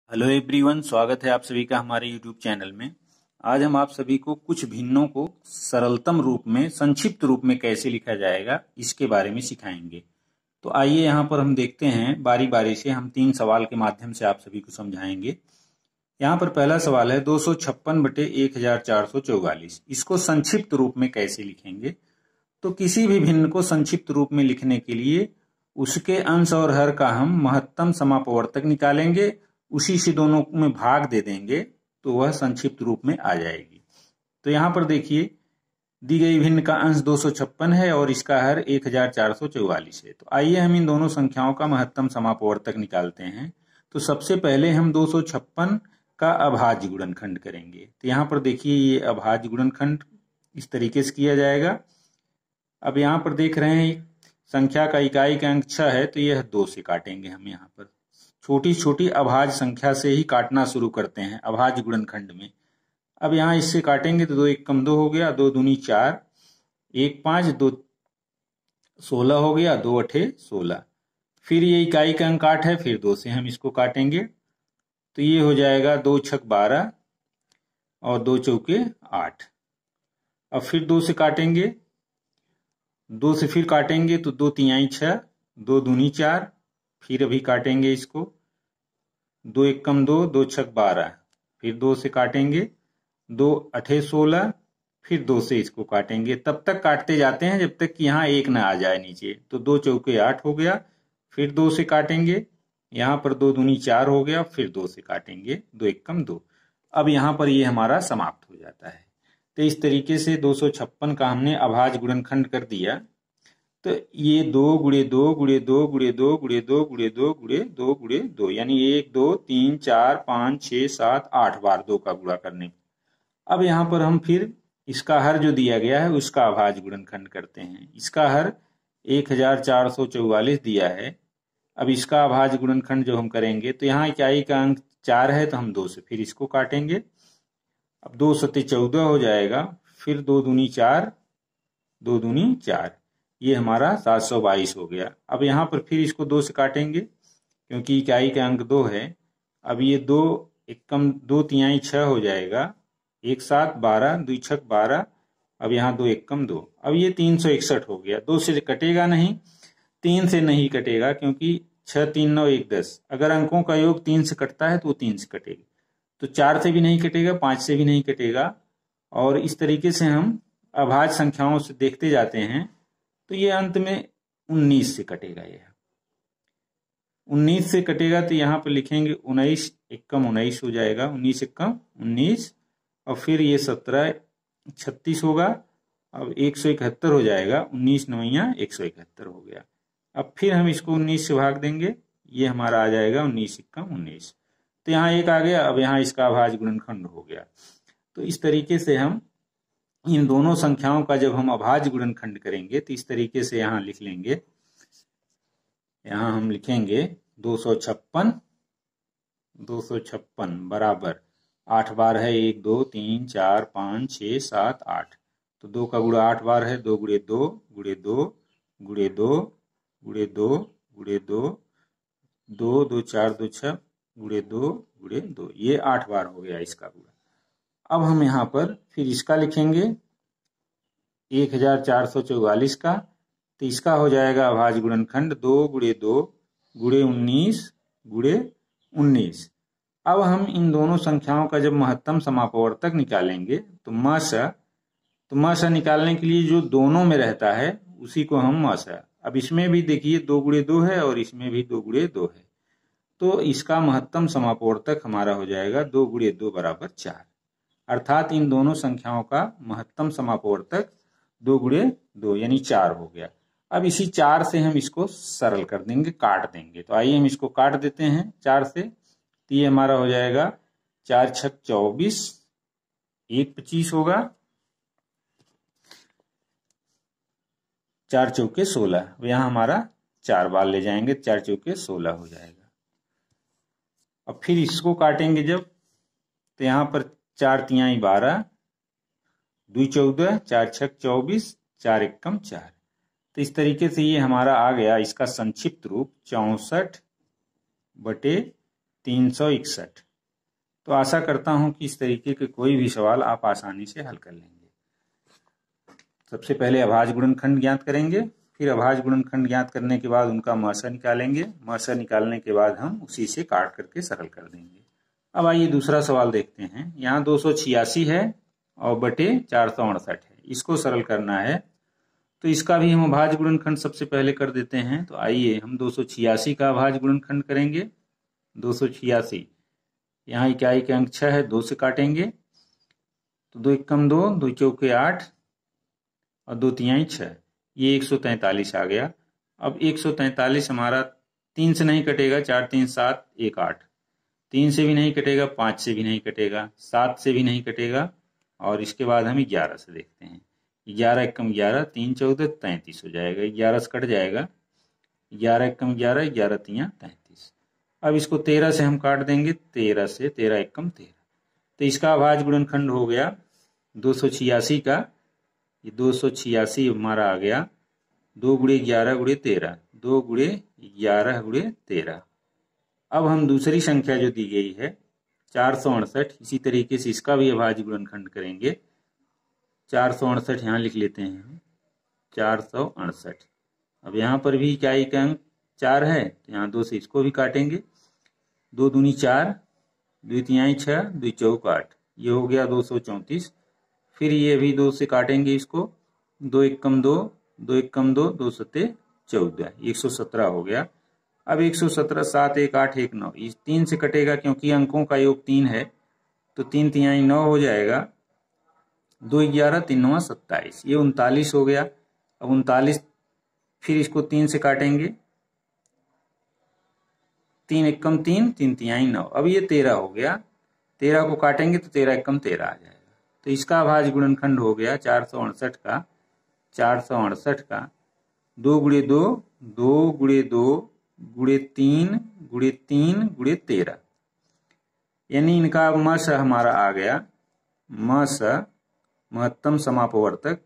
Hello everyone, स्वागत है आप सभी का हमारे यूट्यूब चैनल में। आज हम आप सभी को कुछ भिन्नों को सरलतम रूप में, संक्षिप्त रूप में कैसे लिखा जाएगा इसके बारे में सिखाएंगे। तो आइए यहाँ पर हम देखते हैं, बारी बारी से हम 3 सवाल के माध्यम से आप सभी को समझाएंगे। यहाँ पर पहला सवाल है 256/1444। इसको संक्षिप्त रूप में कैसे लिखेंगे? तो किसी भी भिन्न को संक्षिप्त रूप में लिखने के लिए उसके अंश और हर का हम महत्तम समापवर्तक निकालेंगे, उसी से दोनों में भाग दे देंगे तो वह संक्षिप्त रूप में आ जाएगी। तो यहाँ पर देखिए, दी गई भिन्न का अंश 256 है और इसका हर 1444 है। तो आइए हम इन दोनों संख्याओं का महत्तम समापवर्तक निकालते हैं। तो सबसे पहले हम 256 का अभाज्य गुणनखंड करेंगे। तो यहाँ पर देखिए, ये अभाज्य गुणनखंड इस तरीके से किया जाएगा। अब यहाँ पर देख रहे हैं संख्या का इकाई का अंक 6 है, तो यह 2 से काटेंगे। हम यहाँ पर छोटी छोटी अभाज्य संख्या से ही काटना शुरू करते हैं अभाज्य गुणनखंड में। अब यहाँ इससे काटेंगे तो 2 1 कम 2 हो गया, 2 दूनी 4, 1 5, 2 16 हो गया, 2 8 16। फिर ये इकाई का अंक 8 है, फिर 2 से हम इसको काटेंगे तो ये हो जाएगा 2 6 12 और 2 चौके 8। अब फिर 2 से काटेंगे, 2 से फिर काटेंगे तो 2 तिहाई 6, 2 दूनी 4, फिर अभी काटेंगे इसको, 2 1 कम 2, 2 6 12, फिर 2 से काटेंगे, 2 8 16, फिर 2 से इसको काटेंगे। तब तक काटते जाते हैं जब तक कि यहाँ 1 ना आ जाए नीचे। तो 2 चौके 8 हो गया, फिर 2 से काटेंगे, यहाँ पर 2 दूनी 4 हो गया, फिर 2 से काटेंगे, 2 1 कम 2। अब यहाँ पर ये हमारा समाप्त हो जाता है। तो इस तरीके से 256 का हमने अभाज्य गुणनखंड कर दिया। तो ये 2 गुणे 2 गुणे 2 गुणे 2 गुणे 2 गुणे 2 गुणे 2 गुणे 2, यानी 1 2 3 4 5 6 7 8 बार 2 का गुणा करने। अब यहाँ पर हम फिर इसका हर जो दिया गया है उसका अभाज्य गुणनखंड करते हैं। इसका हर 1444 दिया है। अब इसका अभाज्य गुणनखंड जो हम करेंगे तो यहाँ इकाई का अंक 4 है, तो हम 2 से फिर इसको काटेंगे। अब 2 सत्ते 14 हो जाएगा, फिर 2 दूनी 4, 2 दूनी 4, ये हमारा 722 हो गया। अब यहाँ पर फिर इसको 2 से काटेंगे क्योंकि इकाई का अंक 2 है। अब ये 2 1 कम 2 तिहाई 6 हो जाएगा, 1 7 12, 2 6 12, अब यहाँ 2 1 कम 2, अब ये 361 हो गया। 2 से कटेगा नहीं, 3 से नहीं कटेगा क्योंकि 6 3 9 1 10। अगर अंकों का योग 3 से कटता है तो वो 3 से कटेगा। तो 4 से भी नहीं कटेगा, 5 से भी नहीं कटेगा। और इस तरीके से हम अभाज्य संख्याओं से देखते जाते हैं। तो ये अंत में 19 से कटेगा। यह 19 से कटेगा तो यहाँ पर लिखेंगे 19 एकम 19 हो जाएगा, 19 एकम 19, और फिर ये 17 36 होगा। अब 171 हो जाएगा, 19 9 171 हो गया। अब फिर हम इसको 19 से भाग देंगे, ये हमारा आ जाएगा 19 एकम 19। तो यहाँ 1 आ गया। अब यहाँ इसका अभाज्य गुणनखंड हो गया। तो इस तरीके से हम इन दोनों संख्याओं का जब हम अभाज्य गुणनखंड करेंगे तो इस तरीके से यहाँ लिख लेंगे। यहाँ हम लिखेंगे 256 बराबर 8 बार है, 1 2 3 4 5 6 7 8। तो 2 का गुणा 8 बार है, 2 गुणे 2 गुणे 2 गुणे 2 गुणे 2 गुणे 2 2 2 4 2 6 गुणे 2 गुणे 2, ये 8 बार हो गया इसका गुणा। अब हम यहाँ पर फिर इसका लिखेंगे 1444 का। तो इसका हो जाएगा अभाज्य गुणनखंड 2 गुणे 2 गुणे 19 गुणे 19। अब हम इन दोनों संख्याओं का जब महत्तम समापवर्तक निकालेंगे तो मसा निकालने के लिए जो दोनों में रहता है उसी को हम मसा। अब इसमें भी देखिए 2 गुणे 2 है और इसमें भी 2 गुणे 2 है। तो इसका महत्तम समापवर्तक हमारा हो जाएगा 2 गुणे 2 बराबर 4। अर्थात इन दोनों संख्याओं का महत्तम समापवर्तक 2 गुणे 2 यानी 4 हो गया। अब इसी 4 से हम इसको सरल कर देंगे, काट देंगे। तो आइए हम इसको काट देते हैं 4 से। तो ये हमारा हो जाएगा 4 6 24, 1 25 होगा, 4 चौके 16। यहाँ हमारा 4 बार ले जाएंगे, 4 चौके 16 हो जाएगा। अब फिर इसको काटेंगे जब, तो यहाँ पर 4 तिहाई 12, 2 14, 4 6 24, 4 एकम 4। तो इस तरीके से ये हमारा आ गया इसका संक्षिप्त रूप 64/। 361। तो आशा करता हूं कि इस तरीके के कोई भी सवाल आप आसानी से हल कर लेंगे। सबसे पहले अभाज्य गुणनखंड ज्ञात करेंगे, फिर अभाज्य गुणनखंड ज्ञात करने के बाद उनका मसा निकालेंगे। मसा निकालने के बाद हम उसी से काट करके सरल कर देंगे। अब आइए दूसरा सवाल देखते हैं। यहाँ 286 है और बटे 468 है, इसको सरल करना है। तो इसका भी हम अभाज्य गुणनखंड सबसे पहले कर देते हैं। तो आइए हम 286 का अभाज्य गुणनखंड करेंगे। 286, यहाँ इकाई के अंक 6 है, 2 से काटेंगे तो 2 एकम 2, 2 चौके 8 और 2 तिहाई 6, ये 143 आ गया। अब 143 हमारा 3 से नहीं कटेगा, 4 3 7 1 8, 3 से भी नहीं कटेगा, 5 से भी नहीं कटेगा, 7 से भी नहीं कटेगा और इसके बाद हम 11 से देखते हैं। 11 एकम 11, 3 14 33 हो जाएगा, 11 से कट जाएगा, 11 एकम 11, 11 तिया 33। अब इसको 13 से हम काट देंगे, 13 से 13 एकम 13। तो इसका अभाज्य गुणनखंड हो गया 286 का, ये 286 हमारा आ गया 2 गुणे 11 गुणे 13, 2 गुणे 11 गुणे 13। अब हम दूसरी संख्या जो दी गई है 468, इसी तरीके से इसका भी अभाज्य गुणनखंड करेंगे। 468 यहाँ लिख लेते हैं हम, 468। अब यहाँ पर भी इकाई का अंक 4 है, तो यहाँ 2 से इसको भी काटेंगे। 2 दूनी 4, 2 तिहाई 6, 2 चौक 8, ये हो गया 234। फिर ये भी 2 से काटेंगे इसको, 2 एकम 2, 2 एकम 2, 2 सते 14, 117 हो गया। अब 117, 7 1 8 1 9, इस 3 से कटेगा क्योंकि अंकों का योग 3 है, तो 3 तिहाई 9 हो जाएगा, 2 11 3 9 27, ये 39 हो गया। अब 39, फिर इसको 3 से काटेंगे, 3 एकम 3, 3 तिहाई 9, अब ये 13 हो गया। 13 को काटेंगे तो 13 एकम 13 आ जाएगा। तो इसका अभाज्य गुणनखंड हो गया 468 का, 468 का 2 गुणे 2, 2 गुणे 2 गुणे 3 गुणे 3 गुणे 13, यानी इनका मस हमारा आ गया, मस महत्तम समापवर्तक।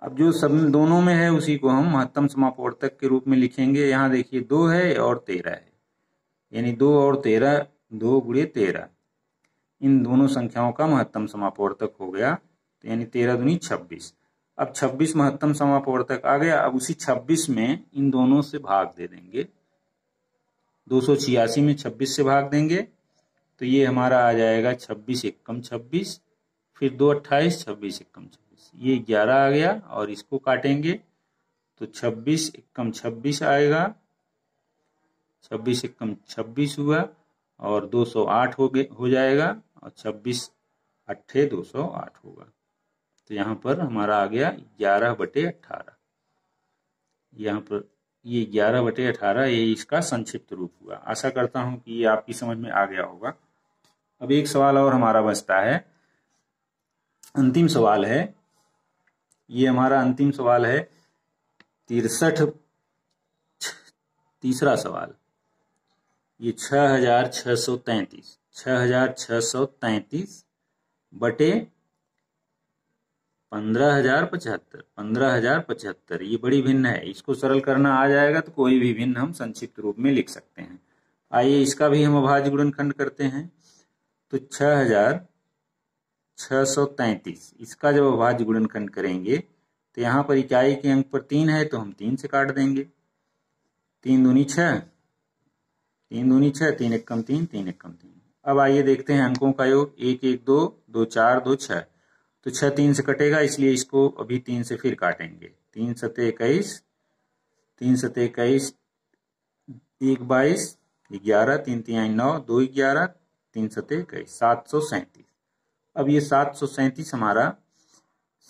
अब जो सब दोनों में है उसी को हम महत्तम समापवर्तक के रूप में लिखेंगे। यहाँ देखिए 2 है और 13 है, यानी 2 और 13, 2 गुणे 13, इन दोनों संख्याओं का महत्तम समापवर्तक हो गया। तो यानी 13 दूनी 26। अब 26 महत्तम समापवर्तक आ गया। अब उसी 26 में इन दोनों से भाग दे देंगे, 286 में 26 से भाग देंगे तो ये हमारा आ जाएगा 26 एकम 26, फिर 2 28, 26 एकम 26, ये 11 आ गया। और इसको काटेंगे तो 26 एकम 26 आएगा, 26 एकम 26 हुआ और 208 हो जाएगा और 26 अट्ठे 208 होगा। तो यहाँ पर हमारा आ गया 11/18। यहाँ पर ये 11/18, ये इसका संक्षिप्त रूप हुआ। आशा करता हूं कि ये आपकी समझ में आ गया होगा। अब एक सवाल और हमारा बचता है, अंतिम सवाल है। ये हमारा अंतिम सवाल है 63, तीसरा सवाल। ये 6633 बटे 15,075, ये बड़ी भिन्न है। इसको सरल करना आ जाएगा तो कोई भी भिन्न हम संक्षिप्त रूप में लिख सकते हैं। आइए इसका भी हम अभाज्य गुणनखंड करते हैं। तो 6633, इसका जब अभाज्य गुणनखंड करेंगे तो यहाँ पर इकाई के अंक पर 3 है तो हम 3 से काट देंगे। 3 दूनी 6, 3 दूनी 6, 3 एकम 3, 3 एकम 3। अब आइए देखते हैं अंकों का योग। 1 1 2, 2 4, 2 6, तो 6 3 से कटेगा, इसलिए इसको अभी 3 से फिर काटेंगे। 3 सते 21, 3 सते 21, 1 22, 11, 3 तिहाई 9, 2 11, 3 सते 21, 737। अब ये 737 हमारा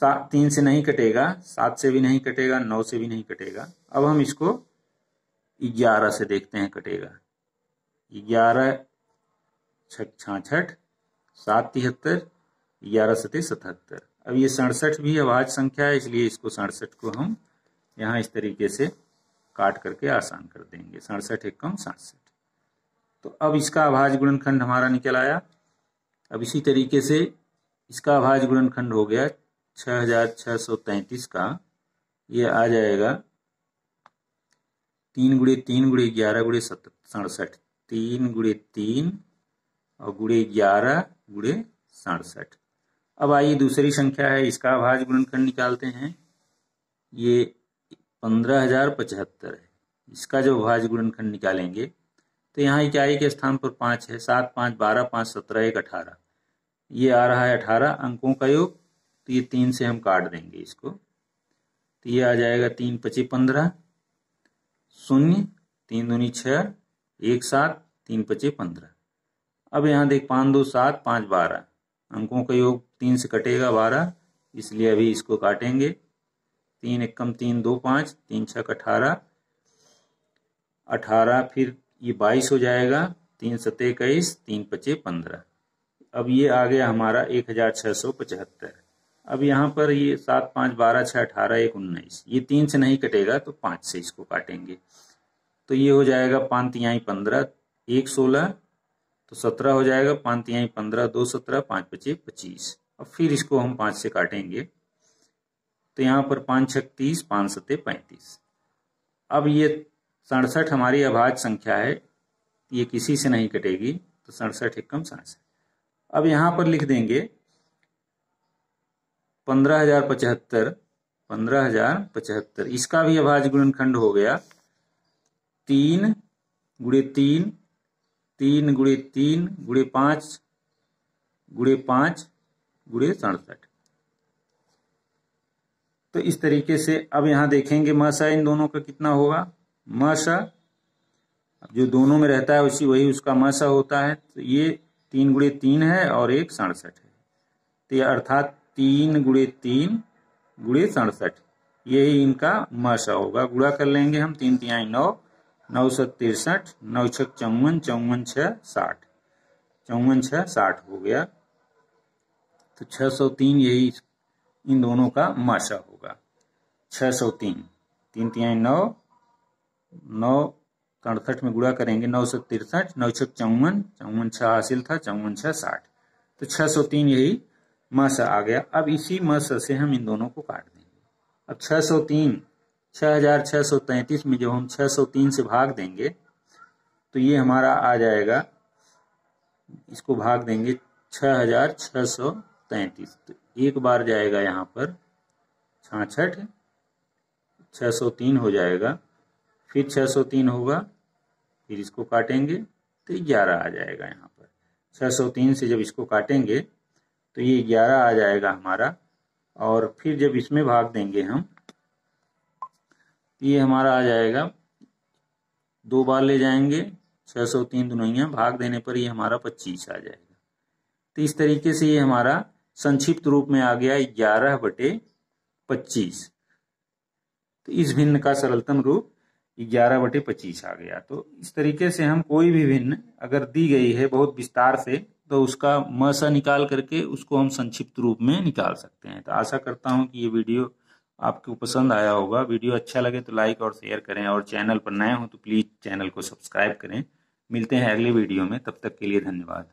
3 से नहीं कटेगा, 7 से भी नहीं कटेगा, 9 से भी नहीं कटेगा। अब हम इसको 11 से देखते हैं कटेगा। 11 6 66, 7 73, 11 सते 77। अब ये 67 भी अभाज्य संख्या है, इसलिए इसको 67 को हम यहाँ इस तरीके से काट करके आसान कर देंगे। 67 एकम 67। तो अब इसका अभाज्य गुणनखंड हमारा निकल आया। अब इसी तरीके से इसका अभाज्य गुणनखंड हो गया 6633 का, ये आ जाएगा 3 गुणे 3 गुणे 11 गुणे 67, 3 गुणे 3 और गुणे 11 गुणे 67। अब आइए दूसरी संख्या है, इसका अभाज्य गुणनखंड निकालते हैं। ये 15,075 है। इसका जो अभाज्य गुणनखंड निकालेंगे तो यहाँ इकाई के स्थान पर 5 है। 7, 5, 12, 5, 17, 1, 18। ये आ रहा है 18 अंकों का योग। तो ये 3 से हम काट देंगे इसको, तो ये आ जाएगा 3 पचे 15, 0, 3 दूनी 6, 1 7, 3 पचे 15। अब यहाँ देख 5 2 7, 5 12 अंकों का योग 3 से कटेगा 12, इसलिए अभी इसको काटेंगे। 3 एकम 3 2 5, 3 छक 18, 18 फिर ये 22 हो जाएगा। 3 सते 21, 3 पचे 15। अब ये आ गया हमारा 1675। अब यहाँ पर ये 7 5 12 6 18 1 19, ये 3 से नहीं कटेगा तो 5 से इसको काटेंगे। तो ये हो जाएगा 5 तिहाई 15, 1 16, तो 17 हो जाएगा। 5 तिहाई 15, 2 17, 5 पचे 25। अब फिर इसको हम 5 से काटेंगे, तो यहाँ पर 5 छक 30, 5 सते 35। अब ये 67 हमारी अभाज्य संख्या है, ये किसी से नहीं कटेगी, तो 67 एकम 67। अब यहाँ पर लिख देंगे 15,075, 15,075। इसका भी अभाज्य गुणनखंड हो गया 3 गुणे 3, 3 गुणे 3 गुणे 5 गुणे 5 गुणे 67। तो इस तरीके से अब यहाँ देखेंगे मसा इन दोनों का कितना होगा। मसा जो दोनों में रहता है उसी वही उसका मसा होता है। तो ये 3 गुणे 3 है और एक 67 है। तो ये अर्थात 3 गुणे 3 गुणे 67, यही इनका मसा होगा। गुणा कर लेंगे हम। 3 तिहाई 9, 9 7 63, 9 छक 54, 54 6 60, 54 6 60 हो गया। तो 603 यही इन दोनों का मसा होगा। 603, 3 तिहाई 9, 9 67 में गुणा करेंगे। 9 7 63, 9 छक 54, 54 6 हासिल था, 54 6 60। तो 603 यही मसा आ गया। अब इसी मसा से हम इन दोनों को काट देंगे। अब 603 6633 में जब हम 603 से भाग देंगे तो ये हमारा आ जाएगा, इसको भाग देंगे 6633। तो एक बार जाएगा यहाँ पर 66, 603 हो जाएगा, फिर 603 होगा, फिर इसको काटेंगे तो 11 आ जाएगा। यहाँ पर 603 से जब इसको काटेंगे तो ये 11 आ जाएगा हमारा। और फिर जब इसमें भाग देंगे हम, ये हमारा आ जाएगा, 2 बार ले जाएंगे, 603 दुनिया भाग देने पर ये हमारा 25 आ जाएगा। तो इस तरीके से ये हमारा संक्षिप्त रूप में आ गया 11/25। तो इस भिन्न का सरलतम रूप 11/25 आ गया। तो इस तरीके से हम कोई भी भिन्न अगर दी गई है बहुत विस्तार से, तो उसका मसा निकाल करके उसको हम संक्षिप्त रूप में निकाल सकते हैं। तो आशा करता हूं कि ये वीडियो आपको पसंद आया होगा। वीडियो अच्छा लगे तो लाइक और शेयर करें, और चैनल पर नए हो तो प्लीज चैनल को सब्सक्राइब करें। मिलते हैं अगले वीडियो में, तब तक के लिए धन्यवाद।